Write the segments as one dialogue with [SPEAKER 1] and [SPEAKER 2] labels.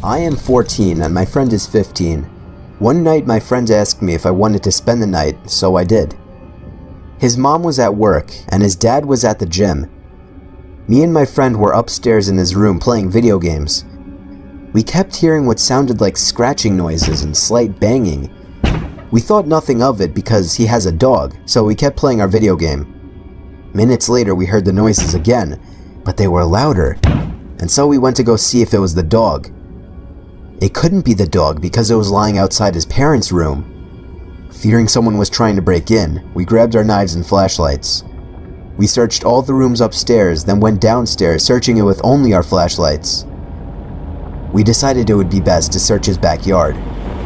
[SPEAKER 1] I am 14 and my friend is 15. One night my friend asked me if I wanted to spend the night, so I did. His mom was at work and his dad was at the gym. Me and my friend were upstairs in his room playing video games. We kept hearing what sounded like scratching noises and slight banging. We thought nothing of it because he has a dog, so we kept playing our video game. Minutes later we heard the noises again, but they were louder, and so we went to go see if it was the dog. It couldn't be the dog because it was lying outside his parents' room. Fearing someone was trying to break in, we grabbed our knives and flashlights. We searched all the rooms upstairs, then went downstairs searching it with only our flashlights. We decided it would be best to search his backyard,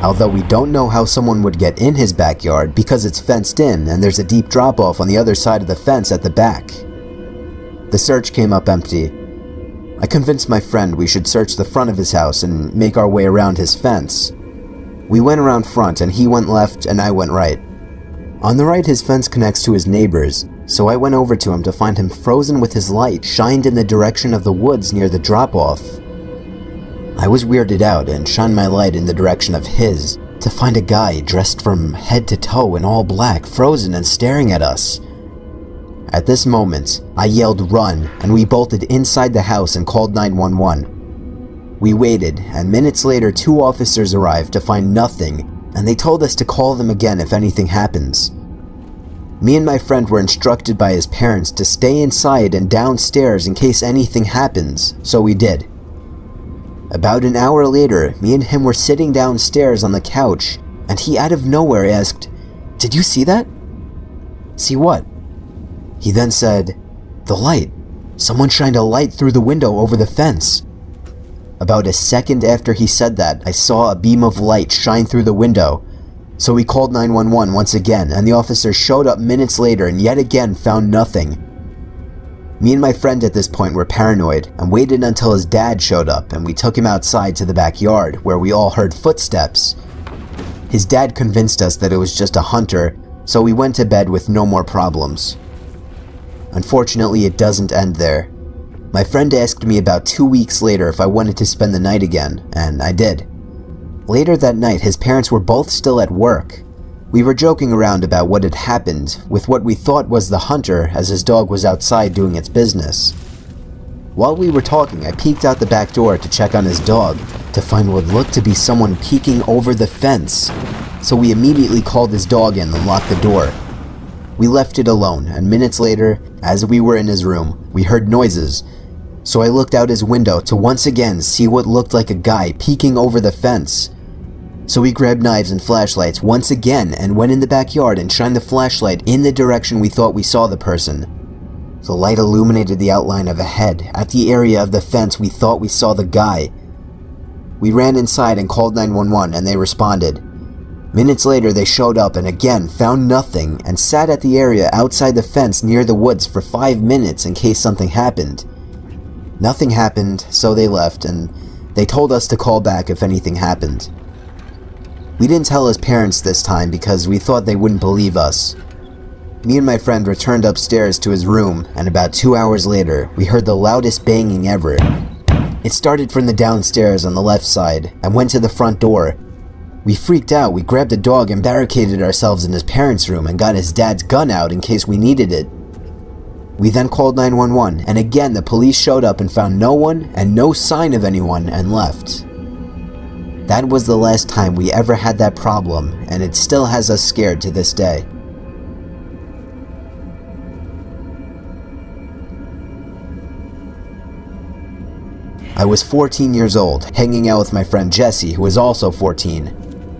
[SPEAKER 1] although we don't know how someone would get in his backyard because it's fenced in and there's a deep drop-off on the other side of the fence at the back. The search came up empty. I convinced my friend we should search the front of his house and make our way around his fence. We went around front and he went left and I went right. On the right his fence connects to his neighbor's, so I went over to him to find him frozen with his light shined in the direction of the woods near the drop-off. I was weirded out and shined my light in the direction of his to find a guy dressed from head to toe in all black, frozen and staring at us. At this moment, I yelled run and we bolted inside the house and called 911. We waited and minutes later 2 officers arrived to find nothing and they told us to call them again if anything happens. Me and my friend were instructed by his parents to stay inside and downstairs in case anything happens, so we did. About an hour later, me and him were sitting downstairs on the couch and he out of nowhere asked, "Did you see that?" "See what?" He then said, "The light. Someone shined a light through the window over the fence." About a second after he said that, I saw a beam of light shine through the window. So we called 911 once again, and the officers showed up minutes later and yet again found nothing. Me and my friend at this point were paranoid and waited until his dad showed up and we took him outside to the backyard where we all heard footsteps. His dad convinced us that it was just a hunter, so we went to bed with no more problems. Unfortunately, it doesn't end there. My friend asked me about 2 weeks later if I wanted to spend the night again, and I did. Later that night, his parents were both still at work. We were joking around about what had happened with what we thought was the hunter as his dog was outside doing its business. While we were talking, I peeked out the back door to check on his dog to find what looked to be someone peeking over the fence. So we immediately called his dog in and locked the door. We left it alone, and minutes later, as we were in his room, we heard noises. So I looked out his window to once again see what looked like a guy peeking over the fence. So we grabbed knives and flashlights once again and went in the backyard and shined the flashlight in the direction we thought we saw the person. The light illuminated the outline of a head at the area of the fence we thought we saw the guy. We ran inside and called 911 and they responded. Minutes later they showed up and again found nothing and sat at the area outside the fence near the woods for 5 minutes in case something happened. Nothing happened, so they left and they told us to call back if anything happened. We didn't tell his parents this time because we thought they wouldn't believe us. Me and my friend returned upstairs to his room and about 2 hours later we heard the loudest banging ever. It started from the downstairs on the left side and went to the front door. We freaked out, we grabbed the dog and barricaded ourselves in his parents' room and got his dad's gun out in case we needed it. We then called 911 and again the police showed up and found no one and no sign of anyone and left. That was the last time we ever had that problem and it still has us scared to this day. I was 14 years old, hanging out with my friend Jesse, who was also 14.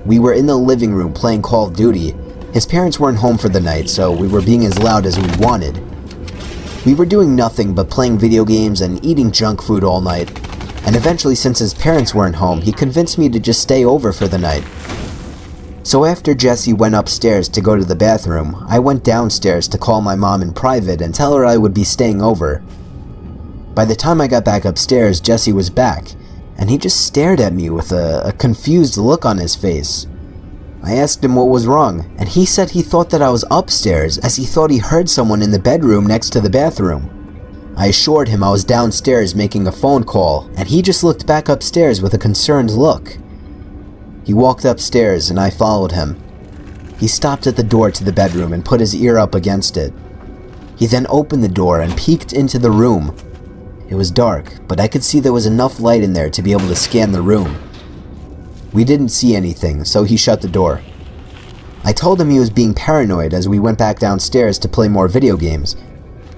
[SPEAKER 1] We were in the living room playing Call of Duty. His parents weren't home for the night, so we were being as loud as we wanted. We were doing nothing but playing video games and eating junk food all night. And eventually, since his parents weren't home, he convinced me to just stay over for the night. So after Jesse went upstairs to go to the bathroom, I went downstairs to call my mom in private and tell her I would be staying over. By the time I got back upstairs, Jesse was back, and he just stared at me with a confused look on his face. I asked him what was wrong, and he said he thought that I was upstairs as he thought he heard someone in the bedroom next to the bathroom. I assured him I was downstairs making a phone call, and he just looked back upstairs with a concerned look. He walked upstairs and I followed him. He stopped at the door to the bedroom and put his ear up against it. He then opened the door and peeked into the room. It was dark, but I could see there was enough light in there to be able to scan the room. We didn't see anything, so he shut the door. I told him he was being paranoid as we went back downstairs to play more video games.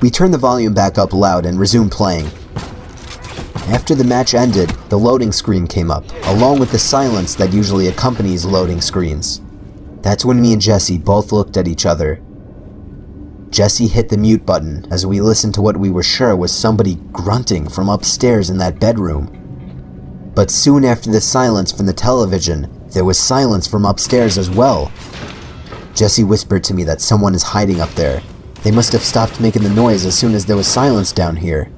[SPEAKER 1] We turned the volume back up loud and resumed playing. After the match ended, the loading screen came up, along with the silence that usually accompanies loading screens. That's when me and Jesse both looked at each other. Jesse hit the mute button as we listened to what we were sure was somebody grunting from upstairs in that bedroom. But soon after the silence from the television, there was silence from upstairs as well. Jesse whispered to me that someone is hiding up there. They must have stopped making the noise as soon as there was silence down here.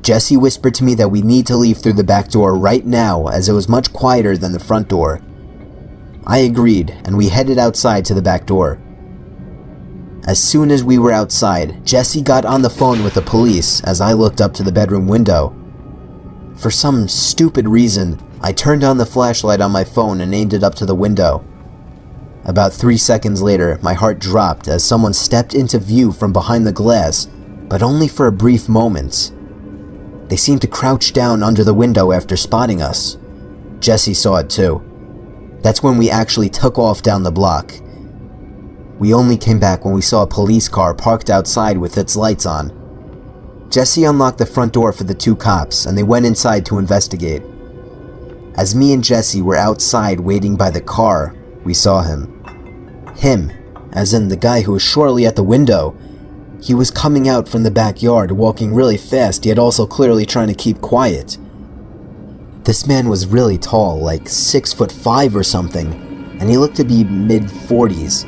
[SPEAKER 1] Jesse whispered to me that we need to leave through the back door right now as it was much quieter than the front door. I agreed, and we headed outside to the back door. As soon as we were outside, Jesse got on the phone with the police as I looked up to the bedroom window. For some stupid reason, I turned on the flashlight on my phone and aimed it up to the window. About 3 seconds later, my heart dropped as someone stepped into view from behind the glass, but only for a brief moment. They seemed to crouch down under the window after spotting us. Jesse saw it too. That's when we actually took off down the block. We only came back when we saw a police car parked outside with its lights on. Jesse unlocked the front door for the two cops, and they went inside to investigate. As me and Jesse were outside waiting by the car, we saw him. Him, as in the guy who was surely at the window. He was coming out from the backyard, walking really fast, yet also clearly trying to keep quiet. This man was really tall, like 6'5" or something, and he looked to be mid-40s.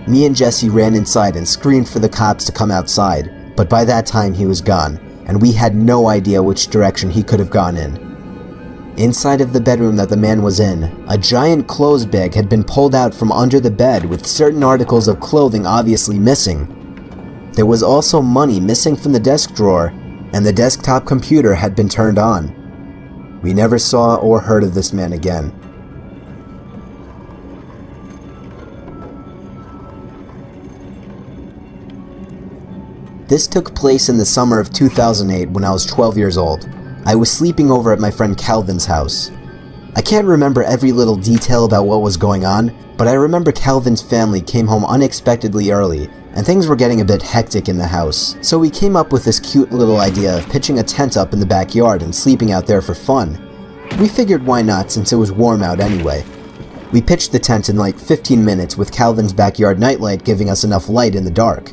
[SPEAKER 1] Me and Jesse ran inside and screamed for the cops to come outside, but by that time he was gone, and we had no idea which direction he could have gone in. Inside of the bedroom that the man was in, a giant clothes bag had been pulled out from under the bed with certain articles of clothing obviously missing. There was also money missing from the desk drawer, and the desktop computer had been turned on. We never saw or heard of this man again. This took place in the summer of 2008 when I was 12 years old. I was sleeping over at my friend Calvin's house. I can't remember every little detail about what was going on, but I remember Calvin's family came home unexpectedly early, and things were getting a bit hectic in the house, so we came up with this cute little idea of pitching a tent up in the backyard and sleeping out there for fun. We figured why not since it was warm out anyway. We pitched the tent in like 15 minutes with Calvin's backyard nightlight giving us enough light in the dark.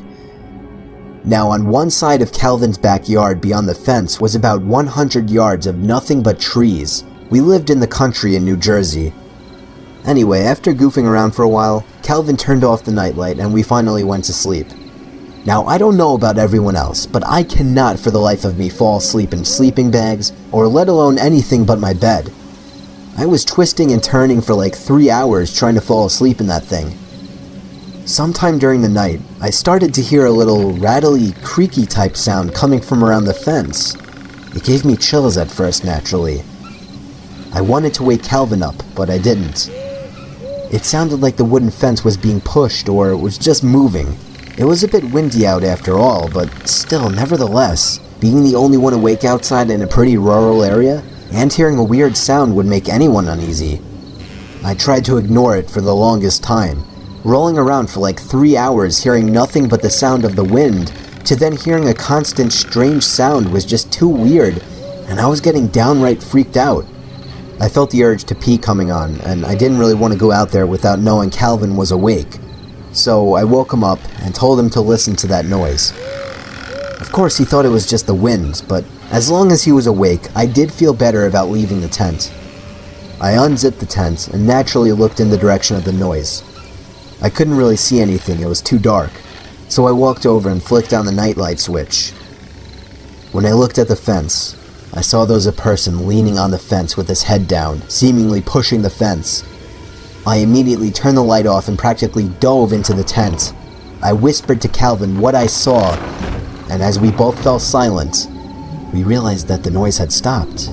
[SPEAKER 1] Now on one side of Calvin's backyard beyond the fence was about 100 yards of nothing but trees. We lived in the country in New Jersey. Anyway, after goofing around for a while, Calvin turned off the nightlight and we finally went to sleep. Now I don't know about everyone else, but I cannot for the life of me fall asleep in sleeping bags or let alone anything but my bed. I was twisting and turning for like 3 hours trying to fall asleep in that thing. Sometime during the night, I started to hear a little rattly, creaky type sound coming from around the fence. It gave me chills at first, naturally. I wanted to wake Calvin up, but I didn't. It sounded like the wooden fence was being pushed or it was just moving. It was a bit windy out after all, but still, nevertheless, being the only one awake outside in a pretty rural area, and hearing a weird sound would make anyone uneasy. I tried to ignore it for the longest time, rolling around for like 3 hours hearing nothing but the sound of the wind, to then hearing a constant strange sound was just too weird, and I was getting downright freaked out. I felt the urge to pee coming on, and I didn't really want to go out there without knowing Calvin was awake. So I woke him up and told him to listen to that noise. Of course he thought it was just the wind, but as long as he was awake, I did feel better about leaving the tent. I unzipped the tent and naturally looked in the direction of the noise. I couldn't really see anything, it was too dark, so I walked over and flicked on the nightlight switch. When I looked at the fence, I saw there was a person leaning on the fence with his head down, seemingly pushing the fence. I immediately turned the light off and practically dove into the tent. I whispered to Calvin what I saw, and as we both fell silent, we realized that the noise had stopped.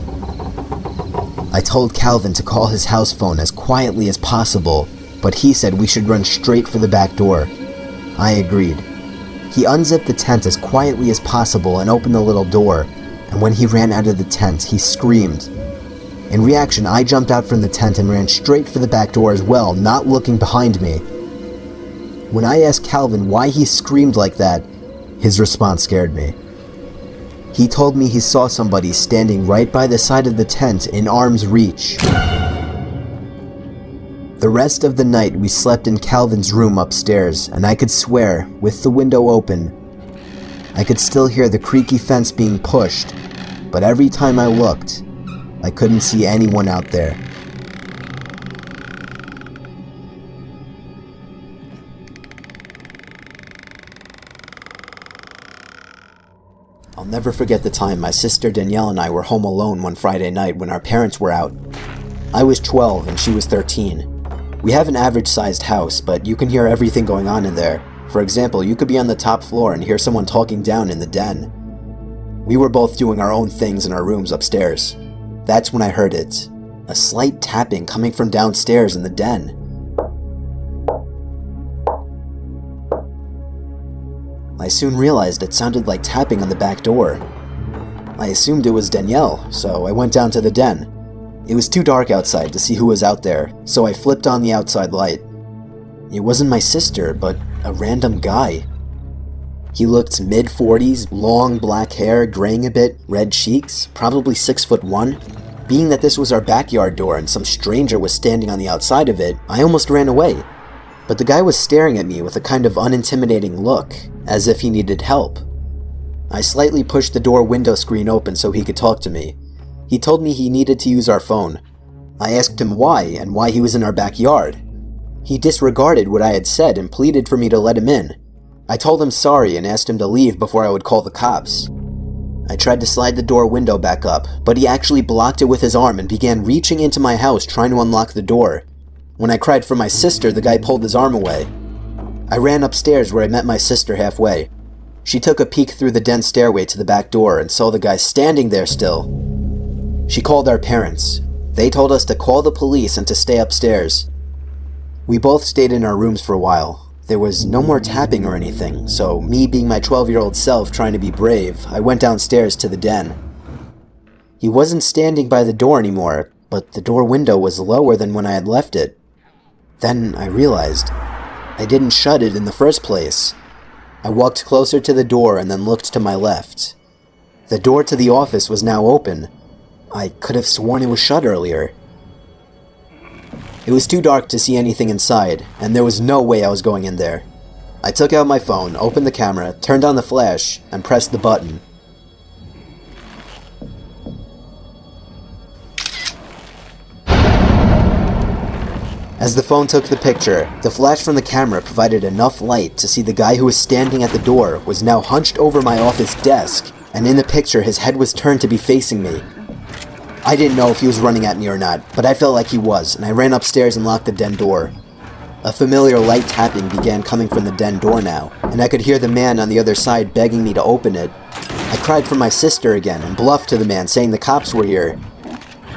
[SPEAKER 1] I told Calvin to call his house phone as quietly as possible, but he said we should run straight for the back door. I agreed. He unzipped the tent as quietly as possible and opened the little door, and when he ran out of the tent, he screamed. In reaction, I jumped out from the tent and ran straight for the back door as well, not looking behind me. When I asked Calvin why he screamed like that, his response scared me. He told me he saw somebody standing right by the side of the tent in arm's reach. The rest of the night we slept in Calvin's room upstairs, and I could swear, with the window open, I could still hear the creaky fence being pushed, but every time I looked, I couldn't see anyone out there. I'll never forget the time my sister Danielle and I were home alone one Friday night when our parents were out. I was 12 and she was 13. We have an average-sized house, but you can hear everything going on in there. For example, you could be on the top floor and hear someone talking down in the den. We were both doing our own things in our rooms upstairs. That's when I heard it. A slight tapping coming from downstairs in the den. I soon realized it sounded like tapping on the back door. I assumed it was Danielle, so I went down to the den. It was too dark outside to see who was out there, so I flipped on the outside light. It wasn't my sister, but a random guy. He looked mid-40s, long black hair, graying a bit, red cheeks, probably 6'1". Being that this was our backyard door and some stranger was standing on the outside of it, I almost ran away. But the guy was staring at me with a kind of unintimidating look, as if he needed help. I slightly pushed the door window screen open so he could talk to me. He told me he needed to use our phone. I asked him why and why he was in our backyard. He disregarded what I had said and pleaded for me to let him in. I told him sorry and asked him to leave before I would call the cops. I tried to slide the door window back up, but he actually blocked it with his arm and began reaching into my house trying to unlock the door. When I cried for my sister, the guy pulled his arm away. I ran upstairs where I met my sister halfway. She took a peek through the den stairway to the back door and saw the guy standing there still. She called our parents. They told us to call the police and to stay upstairs. We both stayed in our rooms for a while. There was no more tapping or anything, so me being my 12-year-old self trying to be brave, I went downstairs to the den. He wasn't standing by the door anymore, but the door window was lower than when I had left it. Then I realized I didn't shut it in the first place. I walked closer to the door and then looked to my left. The door to the office was now open. I could have sworn it was shut earlier. It was too dark to see anything inside, and there was no way I was going in there. I took out my phone, opened the camera, turned on the flash, and pressed the button. As the phone took the picture, the flash from the camera provided enough light to see the guy who was standing at the door was now hunched over my office desk, and in the picture his head was turned to be facing me. I didn't know if he was running at me or not, but I felt like he was, and I ran upstairs and locked the den door. A familiar light tapping began coming from the den door now, and I could hear the man on the other side begging me to open it. I cried for my sister again and bluffed to the man saying the cops were here.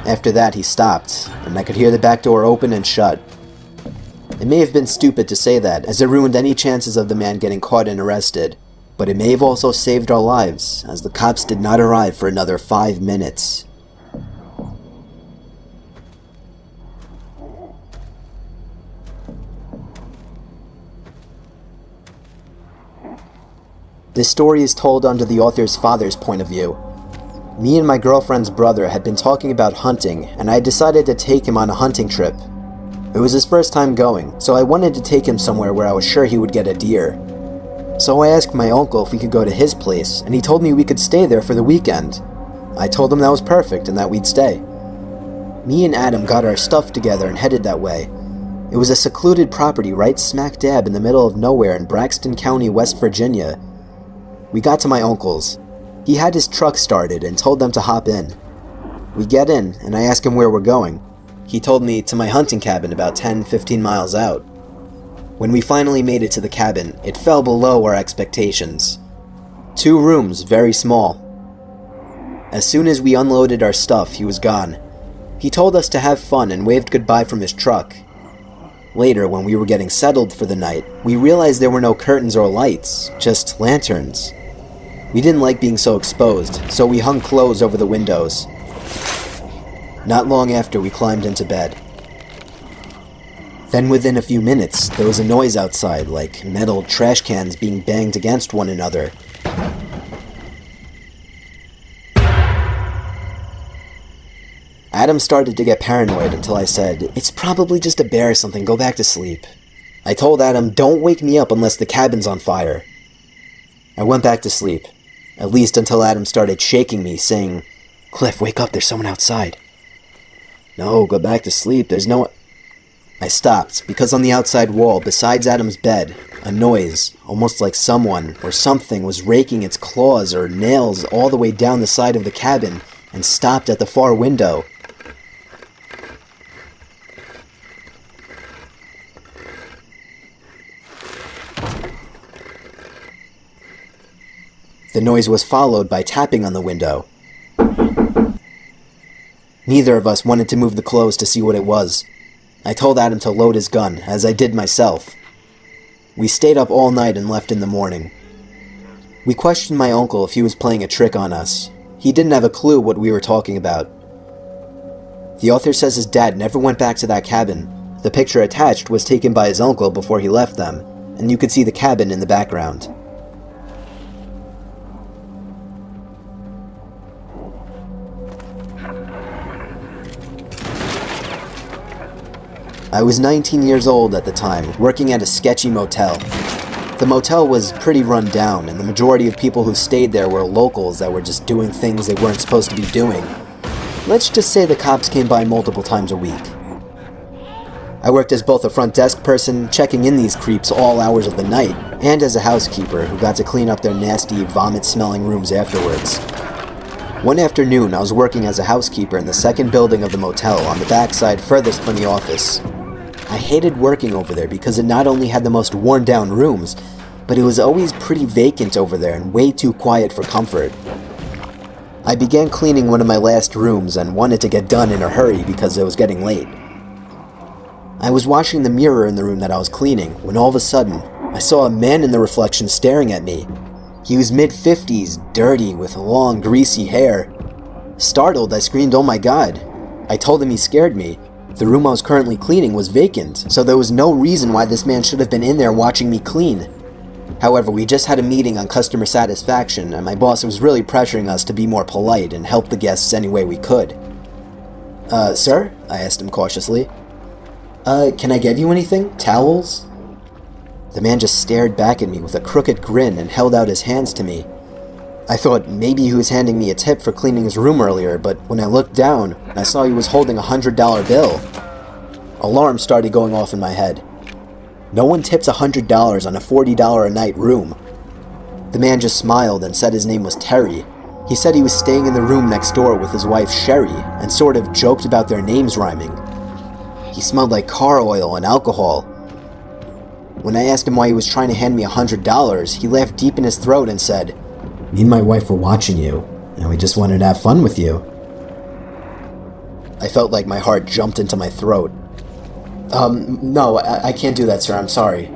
[SPEAKER 1] After that he stopped, and I could hear the back door open and shut. It may have been stupid to say that, as it ruined any chances of the man getting caught and arrested, but it may have also saved our lives, as the cops did not arrive for another 5 minutes. This story is told under the author's father's point of view. Me and my girlfriend's brother had been talking about hunting, and I decided to take him on a hunting trip. It was his first time going, so I wanted to take him somewhere where I was sure he would get a deer. So I asked my uncle if we could go to his place, and he told me we could stay there for the weekend. I told him that was perfect and that we'd stay. Me and Adam got our stuff together and headed that way. It was a secluded property right smack dab in the middle of nowhere in Braxton County, West Virginia. We got to my uncle's. He had his truck started and told them to hop in. We get in, and I ask him where we're going. He told me to my hunting cabin about 10-15 miles out. When we finally made it to the cabin, it fell below our expectations. 2 rooms, very small. As soon as we unloaded our stuff, he was gone. He told us to have fun and waved goodbye from his truck. Later, when we were getting settled for the night, we realized there were no curtains or lights, just lanterns. We didn't like being so exposed, so we hung clothes over the windows. Not long after, we climbed into bed. Then within a few minutes, there was a noise outside, like metal trash cans being banged against one another. Adam started to get paranoid until I said, "It's probably just a bear or something, go back to sleep." I told Adam, "Don't wake me up unless the cabin's on fire." I went back to sleep, at least until Adam started shaking me, saying, "Cliff, wake up, there's someone outside." "No, go back to sleep, there's no..." I stopped, because on the outside wall, besides Adam's bed, a noise, almost like someone or something was raking its claws or nails all the way down the side of the cabin and stopped at the far window. The noise was followed by tapping on the window. Neither of us wanted to move the clothes to see what it was. I told Adam to load his gun, as I did myself. We stayed up all night and left in the morning. We questioned my uncle if he was playing a trick on us. He didn't have a clue what we were talking about. The author says his dad never went back to that cabin. The picture attached was taken by his uncle before he left them, and you could see the cabin in the background. I was 19 years old at the time, working at a sketchy motel. The motel was pretty run down, and the majority of people who stayed there were locals that were just doing things they weren't supposed to be doing. Let's just say the cops came by multiple times a week. I worked as both a front desk person, checking in these creeps all hours of the night, and as a housekeeper who got to clean up their nasty, vomit-smelling rooms afterwards. One afternoon, I was working as a housekeeper in the second building of the motel on the backside furthest from the office. I hated working over there because it not only had the most worn-down rooms, but it was always pretty vacant over there and way too quiet for comfort. I began cleaning one of my last rooms and wanted to get done in a hurry because it was getting late. I was washing the mirror in the room that I was cleaning when all of a sudden, I saw a man in the reflection staring at me. He was mid-50s, dirty, with long, greasy hair. Startled, I screamed, "Oh my God." I told him he scared me. The room I was currently cleaning was vacant, so there was no reason why this man should have been in there watching me clean. However, we just had a meeting on customer satisfaction, and my boss was really pressuring us to be more polite and help the guests any way we could. Sir?" I asked him cautiously. Can I get you anything? Towels?" The man just stared back at me with a crooked grin and held out his hands to me. I thought maybe he was handing me a tip for cleaning his room earlier, but when I looked down, I saw he was holding a $100 bill. Alarms started going off in my head. No one tips $100 on a $40 a night room. The man just smiled and said his name was Terry. He said he was staying in the room next door with his wife Sherry and sort of joked about their names rhyming. He smelled like car oil and alcohol. When I asked him why he was trying to hand me $100, he laughed deep in his throat and said, "Me and my wife were watching you, and we just wanted to have fun with you." I felt like my heart jumped into my throat. No, I can't do that, sir, I'm sorry."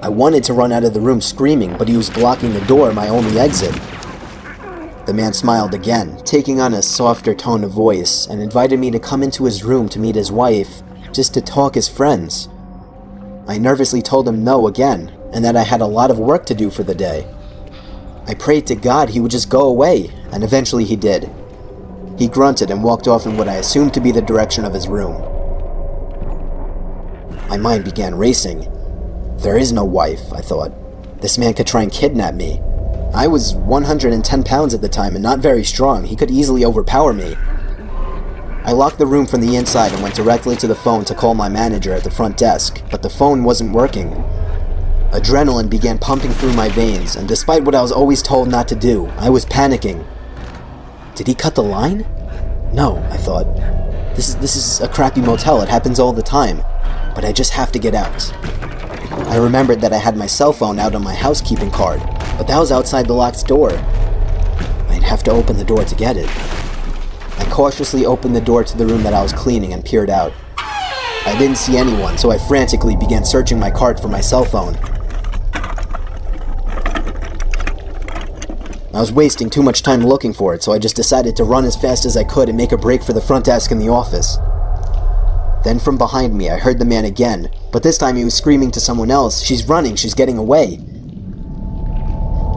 [SPEAKER 1] I wanted to run out of the room screaming, but he was blocking the door, my only exit. The man smiled again, taking on a softer tone of voice, and invited me to come into his room to meet his wife, just to talk as friends. I nervously told him no again, and that I had a lot of work to do for the day. I prayed to God he would just go away, and eventually he did. He grunted and walked off in what I assumed to be the direction of his room. My mind began racing. There is no wife, I thought. This man could try and kidnap me. I was 110 pounds at the time and not very strong. He could easily overpower me. I locked the room from the inside and went directly to the phone to call my manager at the front desk, but the phone wasn't working. Adrenaline began pumping through my veins, and despite what I was always told not to do, I was panicking. Did he cut the line? No, I thought. This is a crappy motel. It happens all the time. But I just have to get out. I remembered that I had my cell phone out on my housekeeping card, but that was outside the locked door. I'd have to open the door to get it. I cautiously opened the door to the room that I was cleaning and peered out. I didn't see anyone, so I frantically began searching my cart for my cell phone. I was wasting too much time looking for it, so I just decided to run as fast as I could and make a break for the front desk in the office. Then from behind me, I heard the man again, but this time he was screaming to someone else, "She's running, she's getting away."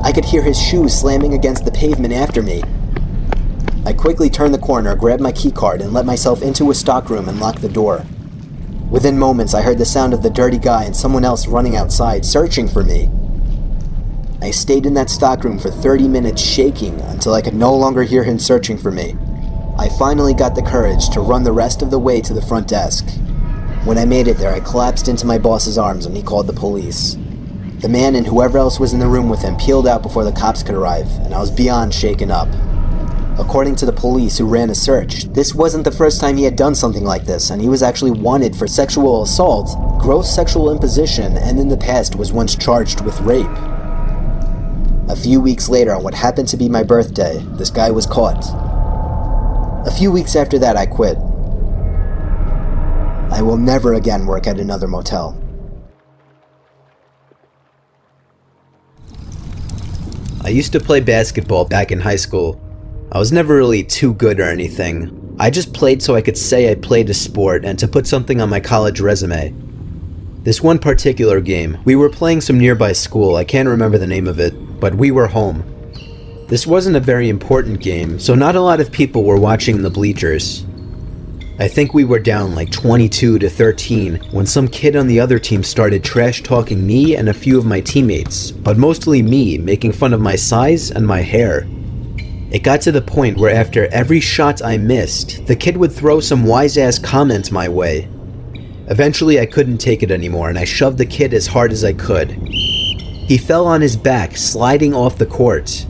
[SPEAKER 1] I could hear his shoes slamming against the pavement after me. I quickly turned the corner, grabbed my keycard, and let myself into a stockroom and locked the door. Within moments, I heard the sound of the dirty guy and someone else running outside, searching for me. I stayed in that stockroom for 30 minutes shaking until I could no longer hear him searching for me. I finally got the courage to run the rest of the way to the front desk. When I made it there, I collapsed into my boss's arms and he called the police. The man and whoever else was in the room with him peeled out before the cops could arrive, and I was beyond shaken up. According to the police who ran a search, this wasn't the first time he had done something like this, and he was actually wanted for sexual assault, gross sexual imposition, and in the past was once charged with rape. A few weeks later, on what happened to be my birthday, this guy was caught. A few weeks after that, I quit. I will never again work at another motel. I used to play basketball back in high school. I was never really too good or anything. I just played so I could say I played a sport and to put something on my college resume. This one particular game, we were playing some nearby school, I can't remember the name of it, but we were home. This wasn't a very important game, so not a lot of people were watching the bleachers. I think we were down like 22-13 when some kid on the other team started trash talking me and a few of my teammates, but mostly me, making fun of my size and my hair. It got to the point where after every shot I missed, the kid would throw some wise-ass comment my way. Eventually I couldn't take it anymore and I shoved the kid as hard as I could. He fell on his back, sliding off the court.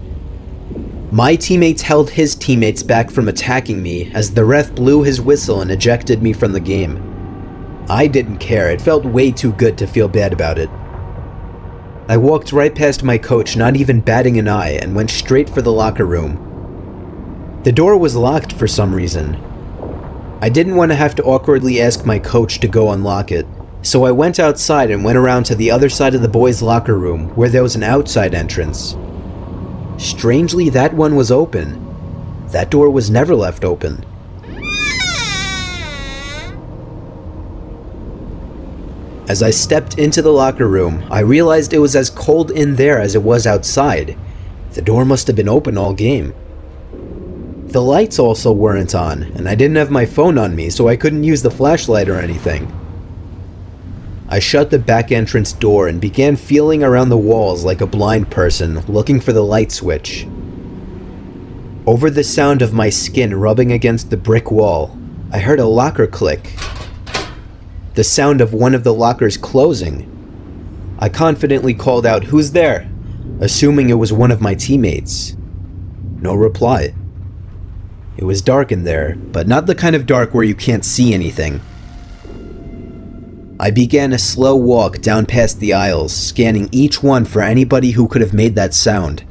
[SPEAKER 1] My teammates held his teammates back from attacking me as the ref blew his whistle and ejected me from the game. I didn't care, it felt way too good to feel bad about it. I walked right past my coach, not even batting an eye, and went straight for the locker room. The door was locked for some reason. I didn't want to have to awkwardly ask my coach to go unlock it, so I went outside and went around to the other side of the boys' locker room where there was an outside entrance. Strangely, that one was open. That door was never left open. As I stepped into the locker room, I realized it was as cold in there as it was outside. The door must have been open all game. The lights also weren't on, and I didn't have my phone on me, so I couldn't use the flashlight or anything. I shut the back entrance door and began feeling around the walls like a blind person, looking for the light switch. Over the sound of my skin rubbing against the brick wall, I heard a locker click. The sound of one of the lockers closing. I confidently called out, "Who's there?" assuming it was one of my teammates. No reply. It was dark in there, but not the kind of dark where you can't see anything. I began a slow walk down past the aisles, scanning each one for anybody who could have made that sound.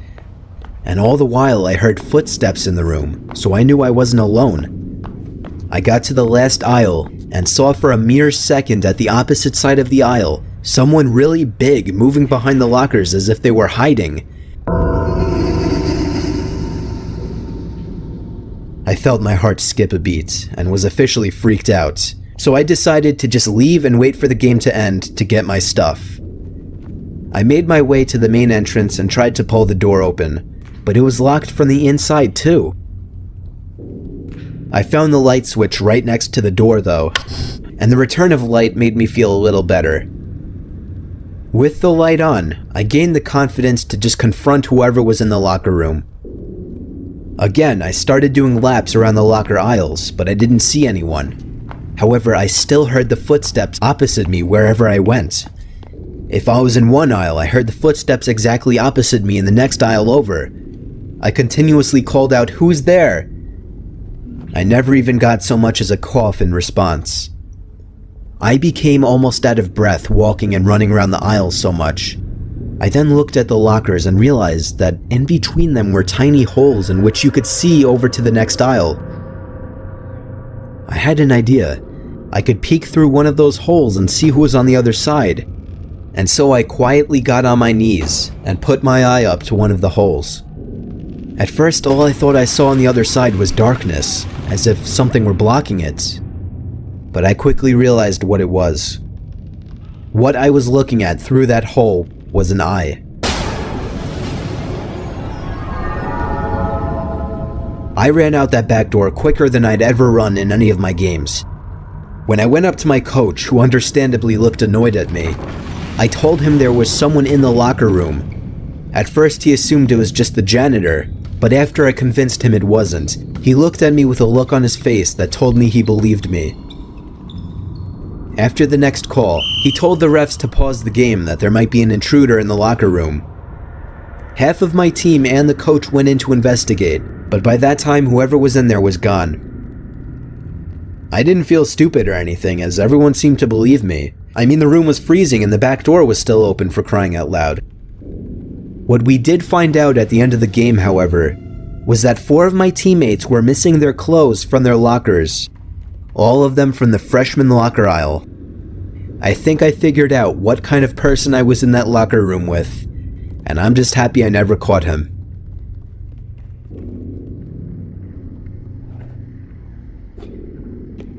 [SPEAKER 1] And all the while I heard footsteps in the room, so I knew I wasn't alone. I got to the last aisle and saw for a mere second at the opposite side of the aisle someone really big moving behind the lockers as if they were hiding. I felt my heart skip a beat and was officially freaked out, so I decided to just leave and wait for the game to end to get my stuff. I made my way to the main entrance and tried to pull the door open, but it was locked from the inside too. I found the light switch right next to the door though, and the return of light made me feel a little better. With the light on, I gained the confidence to just confront whoever was in the locker room. Again, I started doing laps around the locker aisles, but I didn't see anyone. However, I still heard the footsteps opposite me wherever I went. If I was in one aisle, I heard the footsteps exactly opposite me in the next aisle over. I continuously called out, "Who's there?" I never even got so much as a cough in response. I became almost out of breath walking and running around the aisles so much. I then looked at the lockers and realized that in between them were tiny holes in which you could see over to the next aisle. I had an idea. I could peek through one of those holes and see who was on the other side. And so I quietly got on my knees and put my eye up to one of the holes. At first, all I thought I saw on the other side was darkness, as if something were blocking it. But I quickly realized what it was. What I was looking at through that hole was an eye. I ran out that back door quicker than I'd ever run in any of my games. When I went up to my coach, who understandably looked annoyed at me, I told him there was someone in the locker room. At first he assumed it was just the janitor, but after I convinced him it wasn't, he looked at me with a look on his face that told me he believed me. After the next call, he told the refs to pause the game, that there might be an intruder in the locker room. Half of my team and the coach went in to investigate, but by that time whoever was in there was gone. I didn't feel stupid or anything, as everyone seemed to believe me. I mean, the room was freezing and the back door was still open, for crying out loud. What we did find out at the end of the game, however, was that 4 of my teammates were missing their clothes from their lockers. All of them from the freshman locker aisle. I think I figured out what kind of person I was in that locker room with, and I'm just happy I never caught him.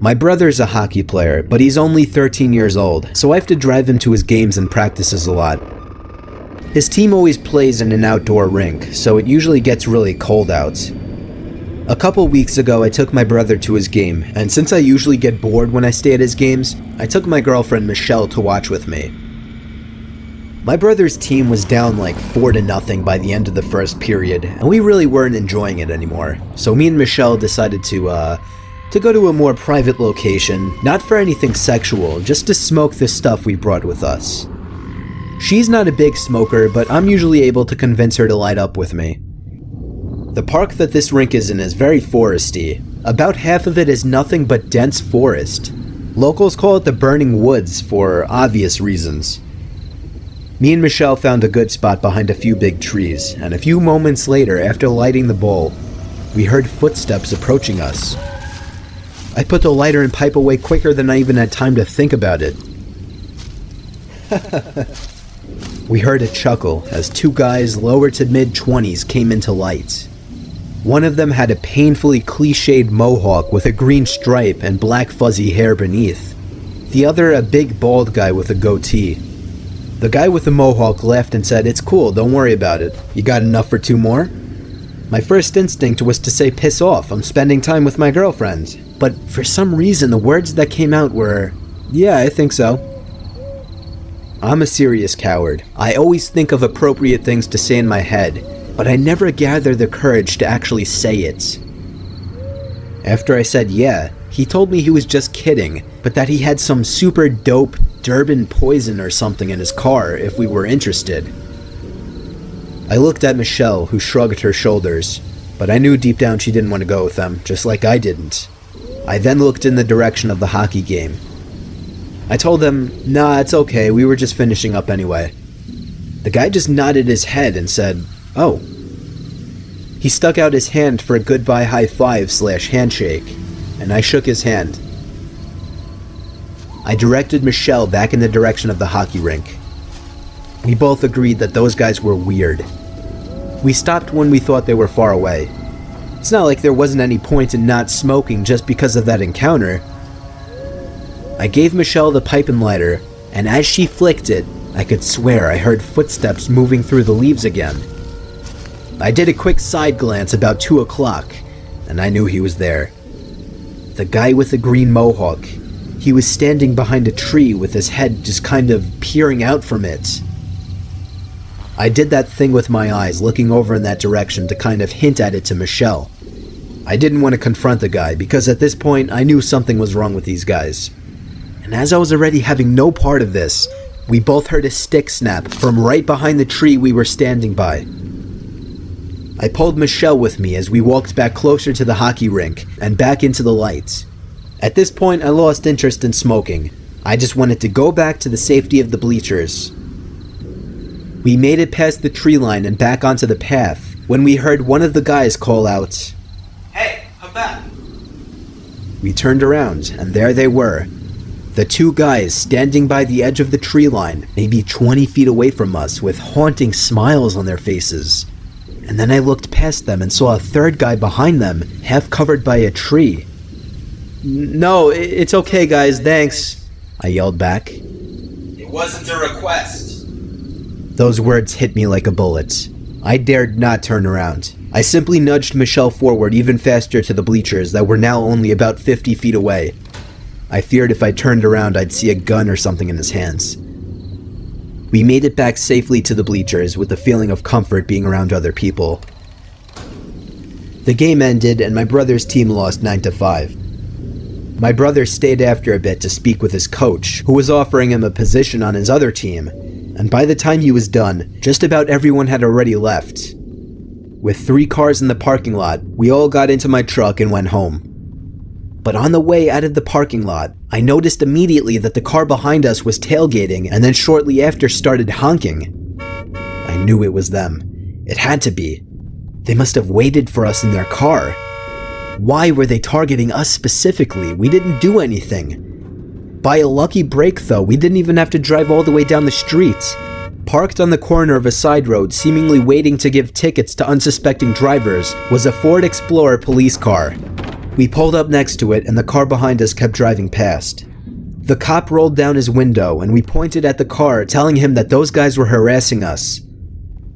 [SPEAKER 1] My brother's a hockey player, but he's only 13 years old, so I have to drive him to his games and practices a lot. His team always plays in an outdoor rink, so it usually gets really cold out. A couple weeks ago, I took my brother to his game, and since I usually get bored when I stay at his games, I took my girlfriend Michelle to watch with me. My brother's team was down like 4-0 by the end of the first period, and we really weren't enjoying it anymore, so me and Michelle decided to go to a more private location, not for anything sexual, just to smoke the stuff we brought with us. She's not a big smoker, but I'm usually able to convince her to light up with me. The park that this rink is in is very foresty. About half of it is nothing but dense forest. Locals call it the Burning Woods for obvious reasons. Me and Michelle found a good spot behind a few big trees, and a few moments later, after lighting the bowl, we heard footsteps approaching us. I put the lighter and pipe away quicker than I even had time to think about it. We heard a chuckle as 2 guys lower to mid-20s came into light. One of them had a painfully cliched mohawk with a green stripe and black fuzzy hair beneath. The other a big bald guy with a goatee. The guy with the mohawk laughed and said, "It's cool, don't worry about it. You got enough for 2 more?" My first instinct was to say, "Piss off, I'm spending time with my girlfriend." But for some reason, the words that came out were, "Yeah, I think so." I'm a serious coward. I always think of appropriate things to say in my head, but I never gather the courage to actually say it. After I said yeah, he told me he was just kidding, but that he had some super dope Durban poison or something in his car if we were interested. I looked at Michelle, who shrugged her shoulders, but I knew deep down she didn't want to go with them, just like I didn't. I then looked in the direction of the hockey game. I told him, "Nah, it's okay, we were just finishing up anyway." The guy just nodded his head and said, "Oh." He stuck out his hand for a goodbye high five / handshake, and I shook his hand. I directed Michelle back in the direction of the hockey rink. We both agreed that those guys were weird. We stopped when we thought they were far away. It's not like there wasn't any point in not smoking just because of that encounter. I gave Michelle the pipe and lighter, and as she flicked it, I could swear I heard footsteps moving through the leaves again. I did a quick side glance about 2 o'clock, and I knew he was there. The guy with the green mohawk. He was standing behind a tree with his head just kind of peering out from it. I did that thing with my eyes, looking over in that direction to kind of hint at it to Michelle. I didn't want to confront the guy, because at this point I knew something was wrong with these guys. And as I was already having no part of this, we both heard a stick snap from right behind the tree we were standing by. I pulled Michelle with me as we walked back closer to the hockey rink and back into the lights. At this point I lost interest in smoking. I just wanted to go back to the safety of the bleachers. We made it past the tree line and back onto the path when we heard one of the guys call out, "Hey, come back." We turned around, and there they were. The two guys standing by the edge of the tree line, maybe 20 feet away from us, with haunting smiles on their faces. And then I looked past them and saw a third guy behind them, half covered by a tree. "No, it's okay, guys, thanks," I yelled back. "It wasn't a request." Those words hit me like a bullet. I dared not turn around. I simply nudged Michelle forward even faster to the bleachers that were now only about 50 feet away. I feared if I turned around I'd see a gun or something in his hands. We made it back safely to the bleachers with the feeling of comfort being around other people. The game ended and my brother's team lost 9-5. My brother stayed after a bit to speak with his coach, who was offering him a position on his other team, and by the time he was done, just about everyone had already left. With 3 cars in the parking lot, we all got into my truck and went home. But on the way out of the parking lot, I noticed immediately that the car behind us was tailgating and then shortly after started honking. I knew it was them. It had to be. They must have waited for us in their car. Why were they targeting us specifically? We didn't do anything. By a lucky break though, we didn't even have to drive all the way down the street. Parked on the corner of a side road, seemingly waiting to give tickets to unsuspecting drivers, was a Ford Explorer police car. We pulled up next to it and the car behind us kept driving past. The cop rolled down his window and we pointed at the car, telling him that those guys were harassing us.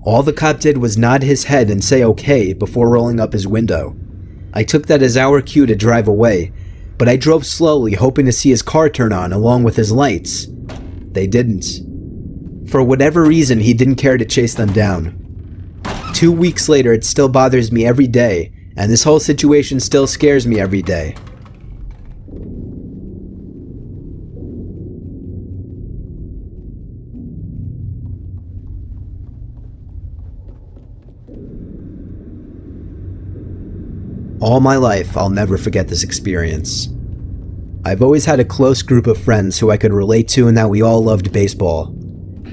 [SPEAKER 1] All the cop did was nod his head and say okay before rolling up his window. I took that as our cue to drive away, but I drove slowly hoping to see his car turn on along with his lights. They didn't. For whatever reason, he didn't care to chase them down. 2 weeks later, it still bothers me every day, and this whole situation still scares me every day. All my life, I'll never forget this experience. I've always had a close group of friends who I could relate to and that we all loved baseball.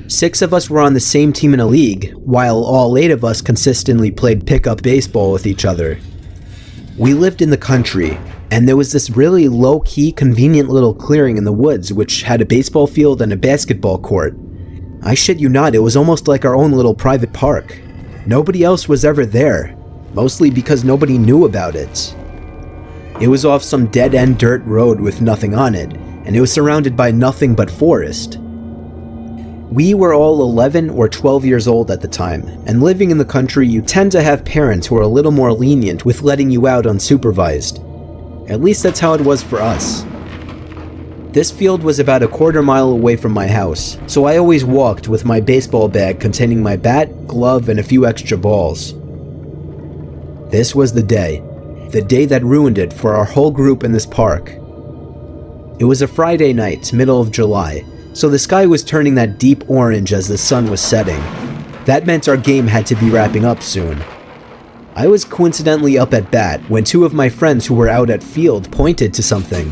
[SPEAKER 1] 6 of us were on the same team in a league, while all 8 of us consistently played pickup baseball with each other. We lived in the country, and there was this really low-key, convenient little clearing in the woods which had a baseball field and a basketball court. I shit you not, it was almost like our own little private park. Nobody else was ever there, mostly because nobody knew about it. It was off some dead-end dirt road with nothing on it, and it was surrounded by nothing but forest. We were all 11 or 12 years old at the time, and living in the country you tend to have parents who are a little more lenient with letting you out unsupervised. At least that's how it was for us. This field was about a quarter mile away from my house, so I always walked with my baseball bag containing my bat, glove, and a few extra balls. This was the day that ruined it for our whole group in this park. It was a Friday night, middle of July, so the sky was turning that deep orange as the sun was setting. That meant our game had to be wrapping up soon. I was coincidentally up at bat when 2 of my friends who were out at field pointed to something.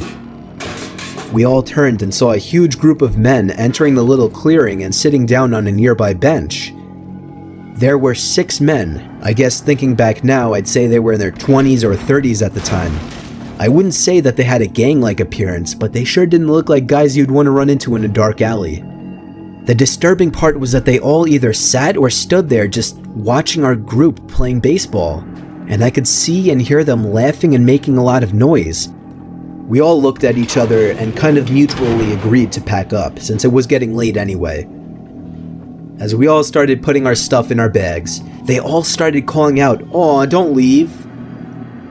[SPEAKER 1] We all turned and saw a huge group of men entering the little clearing and sitting down on a nearby bench. There were 6 men. I guess thinking back now, I'd say they were in their 20s or 30s at the time. I wouldn't say that they had a gang-like appearance, but they sure didn't look like guys you'd want to run into in a dark alley. The disturbing part was that they all either sat or stood there just watching our group playing baseball, and I could see and hear them laughing and making a lot of noise. We all looked at each other and kind of mutually agreed to pack up, since it was getting late anyway. As we all started putting our stuff in our bags, they all started calling out, "Aw, don't leave."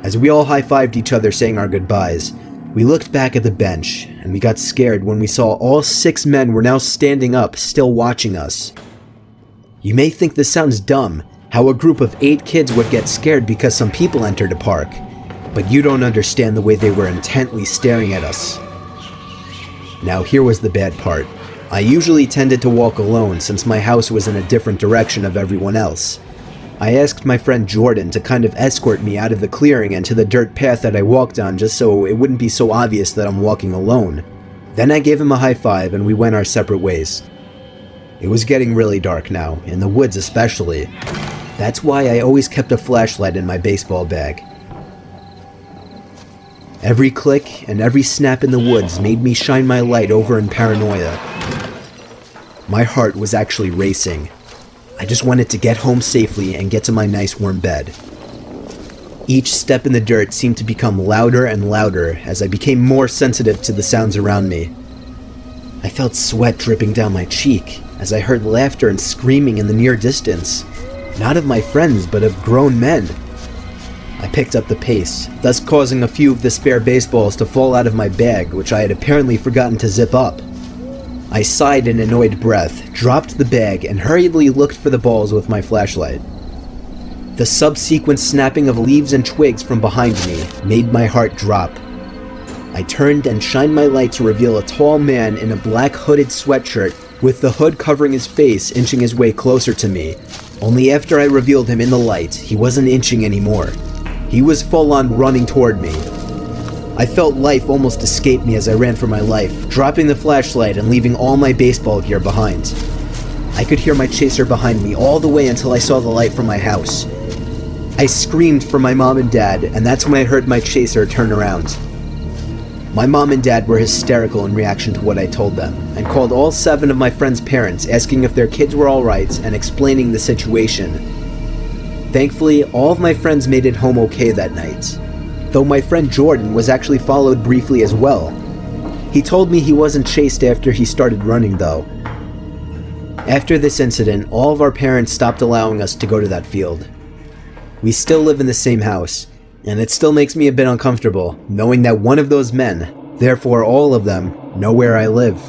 [SPEAKER 1] As we all high-fived each other saying our goodbyes, we looked back at the bench, and we got scared when we saw all 6 men were now standing up, still watching us. You may think this sounds dumb, how a group of 8 kids would get scared because some people entered a park, but you don't understand the way they were intently staring at us. Now here was the bad part. I usually tended to walk alone since my house was in a different direction of everyone else. I asked my friend Jordan to kind of escort me out of the clearing and to the dirt path that I walked on just so it wouldn't be so obvious that I'm walking alone. Then I gave him a high five and we went our separate ways. It was getting really dark now, in the woods especially. That's why I always kept a flashlight in my baseball bag. Every click and every snap in the woods made me shine my light over in paranoia. My heart was actually racing. I just wanted to get home safely and get to my nice warm bed. Each step in the dirt seemed to become louder and louder as I became more sensitive to the sounds around me. I felt sweat dripping down my cheek as I heard laughter and screaming in the near distance, not of my friends but of grown men. I picked up the pace, thus causing a few of the spare baseballs to fall out of my bag, which I had apparently forgotten to zip up. I sighed in annoyed breath, dropped the bag, and hurriedly looked for the balls with my flashlight. The subsequent snapping of leaves and twigs from behind me made my heart drop. I turned and shined my light to reveal a tall man in a black hooded sweatshirt with the hood covering his face, inching his way closer to me. Only after I revealed him in the light, he wasn't inching anymore. He was full-on running toward me. I felt life almost escape me as I ran for my life, dropping the flashlight and leaving all my baseball gear behind. I could hear my chaser behind me all the way until I saw the light from my house. I screamed for my mom and dad, and that's when I heard my chaser turn around. My mom and dad were hysterical in reaction to what I told them, and called all 7 of my friends' parents asking if their kids were alright and explaining the situation. Thankfully, all of my friends made it home okay that night, though my friend Jordan was actually followed briefly as well. He told me he wasn't chased after he started running though. After this incident, all of our parents stopped allowing us to go to that field. We still live in the same house, and it still makes me a bit uncomfortable knowing that one of those men, therefore all of them, know where I live.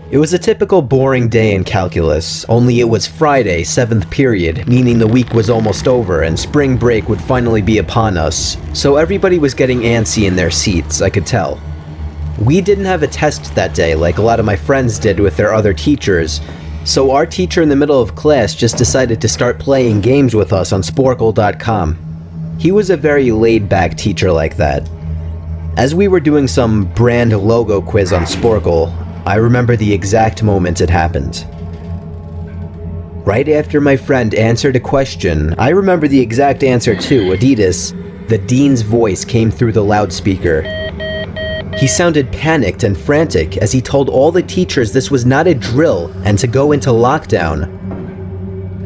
[SPEAKER 1] It was a typical boring day in calculus, only it was Friday, 7th period, meaning the week was almost over and spring break would finally be upon us, so everybody was getting antsy in their seats, I could tell. We didn't have a test that day like a lot of my friends did with their other teachers, so our teacher in the middle of class just decided to start playing games with us on Sporkle.com. He was a very laid-back teacher like that. As we were doing some brand logo quiz on Sporkle, I remember the exact moment it happened. Right after my friend answered a question, I remember the exact answer too, Adidas. The dean's voice came through the loudspeaker. He sounded panicked and frantic as he told all the teachers this was not a drill and to go into lockdown.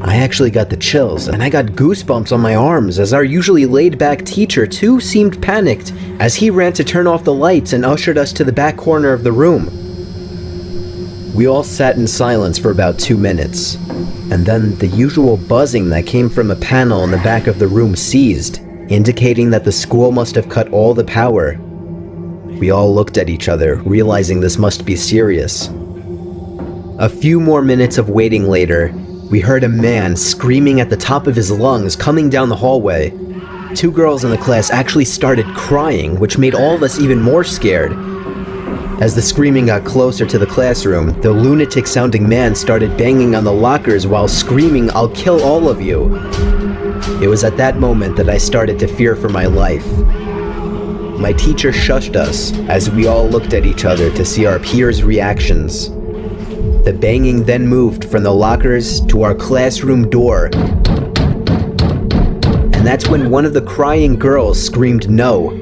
[SPEAKER 1] I actually got the chills, and I got goosebumps on my arms as our usually laid-back teacher too seemed panicked as he ran to turn off the lights and ushered us to the back corner of the room. We all sat in silence for about 2 minutes, and then the usual buzzing that came from a panel in the back of the room ceased, indicating that the school must have cut all the power. We all looked at each other, realizing this must be serious. A few more minutes of waiting later, we heard a man screaming at the top of his lungs coming down the hallway. 2 girls in the class actually started crying, which made all of us even more scared. As the screaming got closer to the classroom, the lunatic-sounding man started banging on the lockers while screaming, "I'll kill all of you." It was at that moment that I started to fear for my life. My teacher shushed us as we all looked at each other to see our peers' reactions. The banging then moved from the lockers to our classroom door, and that's when one of the crying girls screamed no.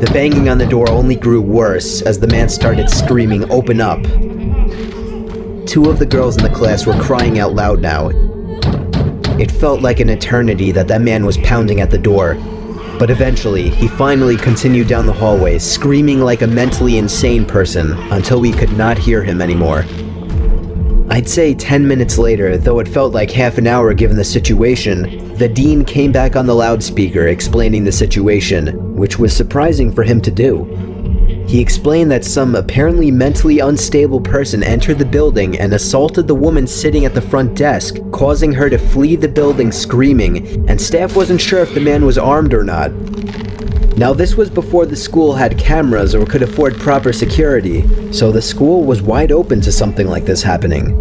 [SPEAKER 1] The banging on the door only grew worse as the man started screaming, "Open up." 2 of the girls in the class were crying out loud now. It felt like an eternity that man was pounding at the door, but eventually he finally continued down the hallway, screaming like a mentally insane person until we could not hear him anymore. I'd say 10 minutes later, though it felt like half an hour given the situation, the dean came back on the loudspeaker explaining the situation, which was surprising for him to do. He explained that some apparently mentally unstable person entered the building and assaulted the woman sitting at the front desk, causing her to flee the building screaming, and staff wasn't sure if the man was armed or not. Now this was before the school had cameras or could afford proper security, so the school was wide open to something like this happening.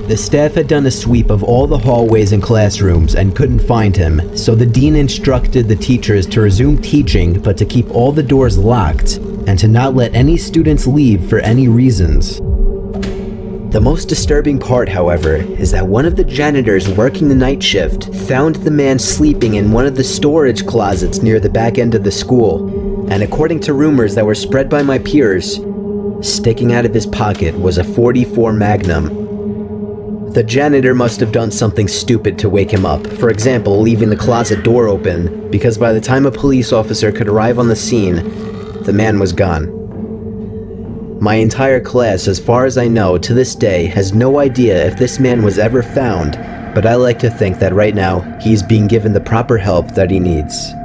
[SPEAKER 1] The staff had done a sweep of all the hallways and classrooms and couldn't find him, so the dean instructed the teachers to resume teaching but to keep all the doors locked and to not let any students leave for any reasons. The most disturbing part, however, is that one of the janitors working the night shift found the man sleeping in one of the storage closets near the back end of the school, and according to rumors that were spread by my peers, sticking out of his pocket was a .44 Magnum. The janitor must have done something stupid to wake him up, for example, leaving the closet door open, because by the time a police officer could arrive on the scene, the man was gone. My entire class, as far as I know, to this day, has no idea if this man was ever found, but I like to think that right now, he's being given the proper help that he needs.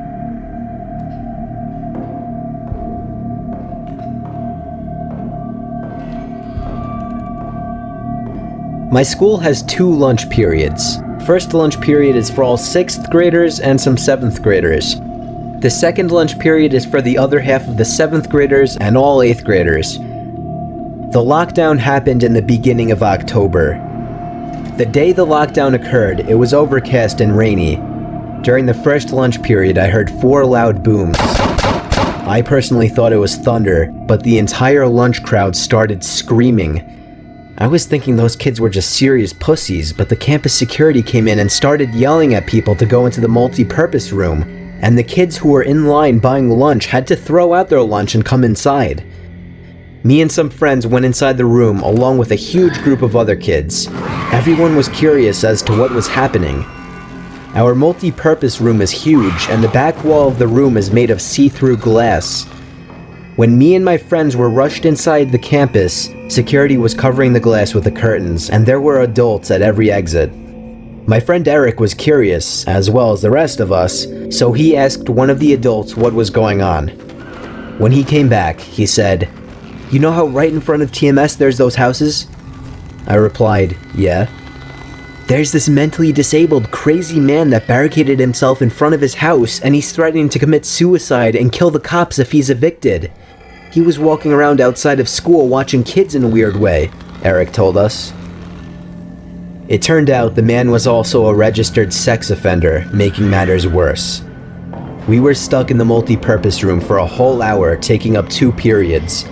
[SPEAKER 1] My school has 2 lunch periods. First lunch period is for all 6th graders and some 7th graders. The second lunch period is for the other half of the 7th graders and all 8th graders. The lockdown happened in the beginning of October. The day the lockdown occurred, it was overcast and rainy. During the first lunch period, I heard 4 loud booms. I personally thought it was thunder, but the entire lunch crowd started screaming. I was thinking those kids were just serious pussies, but the campus security came in and started yelling at people to go into the multi-purpose room, and the kids who were in line buying lunch had to throw out their lunch and come inside. Me and some friends went inside the room along with a huge group of other kids. Everyone was curious as to what was happening. Our multi-purpose room is huge, and the back wall of the room is made of see-through glass. When me and my friends were rushed inside the campus, security was covering the glass with the curtains, and there were adults at every exit. My friend Eric was curious, as well as the rest of us, so he asked one of the adults what was going on. When he came back, he said, "You know how right in front of TMS there's those houses?" I replied, "Yeah." "There's this mentally disabled, crazy man that barricaded himself in front of his house, and he's threatening to commit suicide and kill the cops if he's evicted. He was walking around outside of school watching kids in a weird way," Eric told us. It turned out the man was also a registered sex offender, making matters worse. We were stuck in the multi-purpose room for a whole hour, taking up 2 periods.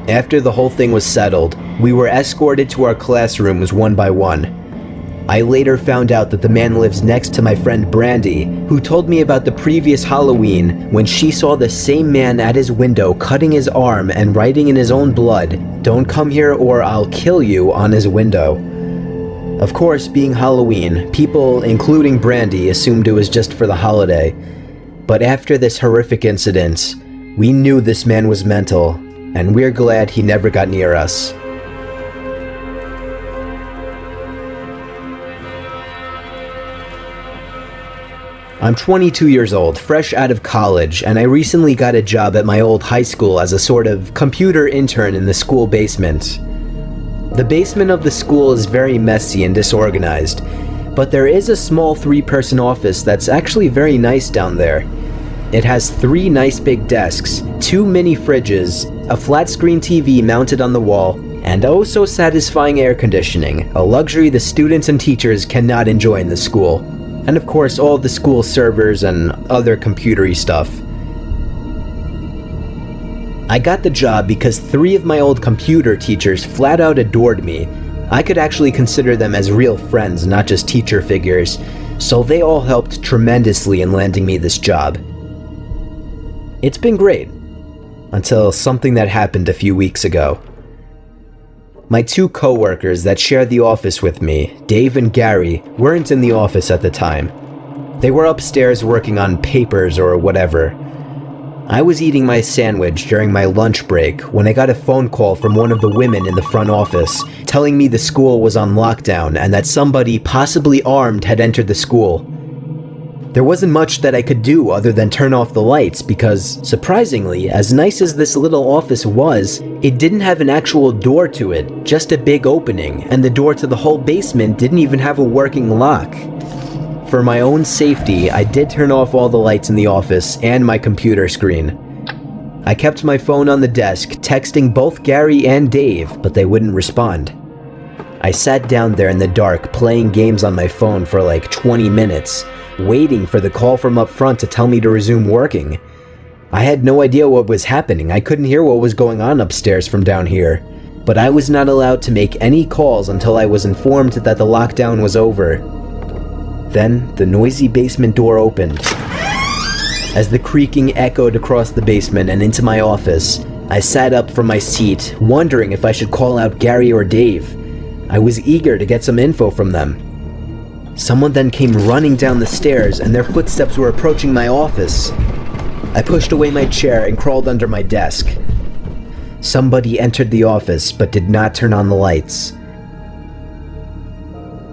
[SPEAKER 1] After the whole thing was settled, we were escorted to our classrooms one by one. I later found out that the man lives next to my friend Brandy, who told me about the previous Halloween when she saw the same man at his window cutting his arm and writing in his own blood, "Don't come here or I'll kill you," on his window. Of course, being Halloween, people, including Brandy, assumed it was just for the holiday. But after this horrific incident, we knew this man was mental, and we're glad he never got near us. I'm 22 years old, fresh out of college, and I recently got a job at my old high school as a sort of computer intern in the school basement. The basement of the school is very messy and disorganized, but there is a small 3-person office that's actually very nice down there. It has 3 nice big desks, 2 mini fridges, a flat screen TV mounted on the wall, and oh so satisfying air conditioning, a luxury the students and teachers cannot enjoy in the school. And of course, all the school servers and other computery stuff. I got the job because 3 of my old computer teachers flat out adored me. I could actually consider them as real friends, not just teacher figures, so they all helped tremendously in landing me this job. It's been great, until something that happened a few weeks ago. My 2 co-workers that shared the office with me, Dave and Gary, weren't in the office at the time. They were upstairs working on papers or whatever. I was eating my sandwich during my lunch break when I got a phone call from one of the women in the front office telling me the school was on lockdown and that somebody, possibly armed, had entered the school. There wasn't much that I could do other than turn off the lights because, surprisingly, as nice as this little office was, it didn't have an actual door to it, just a big opening, and the door to the whole basement didn't even have a working lock. For my own safety, I did turn off all the lights in the office and my computer screen. I kept my phone on the desk, texting both Gary and Dave, but they wouldn't respond. I sat down there in the dark playing games on my phone for like 20 minutes, waiting for the call from up front to tell me to resume working. I had no idea what was happening. I couldn't hear what was going on upstairs from down here. But I was not allowed to make any calls until I was informed that the lockdown was over. Then the noisy basement door opened. As the creaking echoed across the basement and into my office, I sat up from my seat, wondering if I should call out Gary or Dave. I was eager to get some info from them. Someone then came running down the stairs, and their footsteps were approaching my office. I pushed away my chair and crawled under my desk. Somebody entered the office but did not turn on the lights.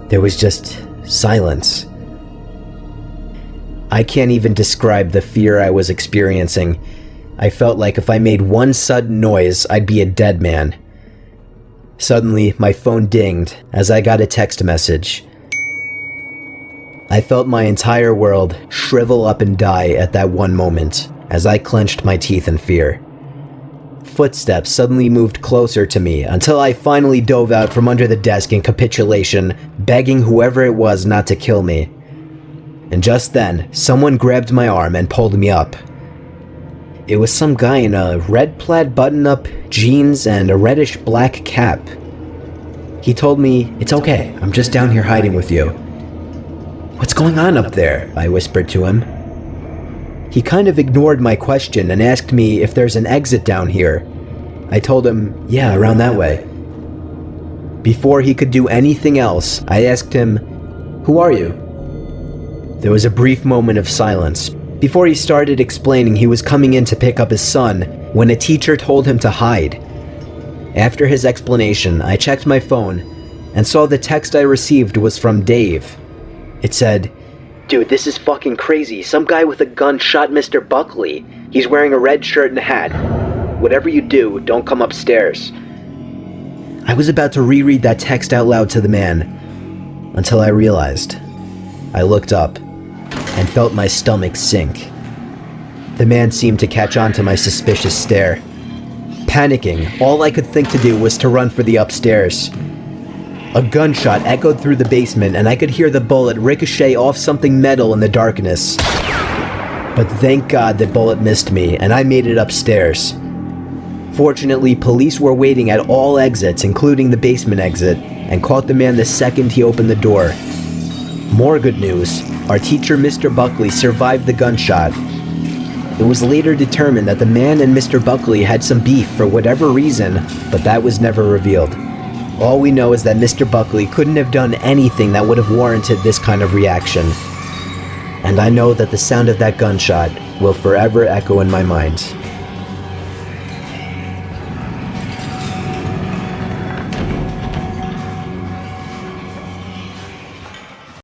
[SPEAKER 1] There was just silence. I can't even describe the fear I was experiencing. I felt like if I made one sudden noise, I'd be a dead man. Suddenly, my phone dinged as I got a text message. I felt my entire world shrivel up and die at that one moment as I clenched my teeth in fear. Footsteps suddenly moved closer to me until I finally dove out from under the desk in capitulation, begging whoever it was not to kill me. And just then, someone grabbed my arm and pulled me up. It was some guy in a red plaid button-up, jeans, and a reddish-black cap. He told me, "It's okay, I'm just down here hiding with you." "What's going on up there?" I whispered to him. He kind of ignored my question and asked me if there's an exit down here. I told him, "Yeah, around that way." Before he could do anything else, I asked him, "Who are you?" There was a brief moment of silence before he started explaining he was coming in to pick up his son when a teacher told him to hide. After his explanation, I checked my phone and saw the text I received was from Dave. It said, "Dude, this is fucking crazy. Some guy with a gun shot Mr. Buckley. He's wearing a red shirt and a hat. Whatever you do, don't come upstairs." I was about to reread that text out loud to the man until I realized. I looked up and felt my stomach sink. The man seemed to catch on to my suspicious stare. Panicking, all I could think to do was to run for the upstairs. A gunshot echoed through the basement, and I could hear the bullet ricochet off something metal in the darkness. But thank God the bullet missed me, and I made it upstairs. Fortunately, police were waiting at all exits, including the basement exit, and caught the man the second he opened the door. More good news, our teacher Mr. Buckley survived the gunshot. It was later determined that the man and Mr. Buckley had some beef for whatever reason, but that was never revealed. All we know is that Mr. Buckley couldn't have done anything that would have warranted this kind of reaction. And I know that the sound of that gunshot will forever echo in my mind.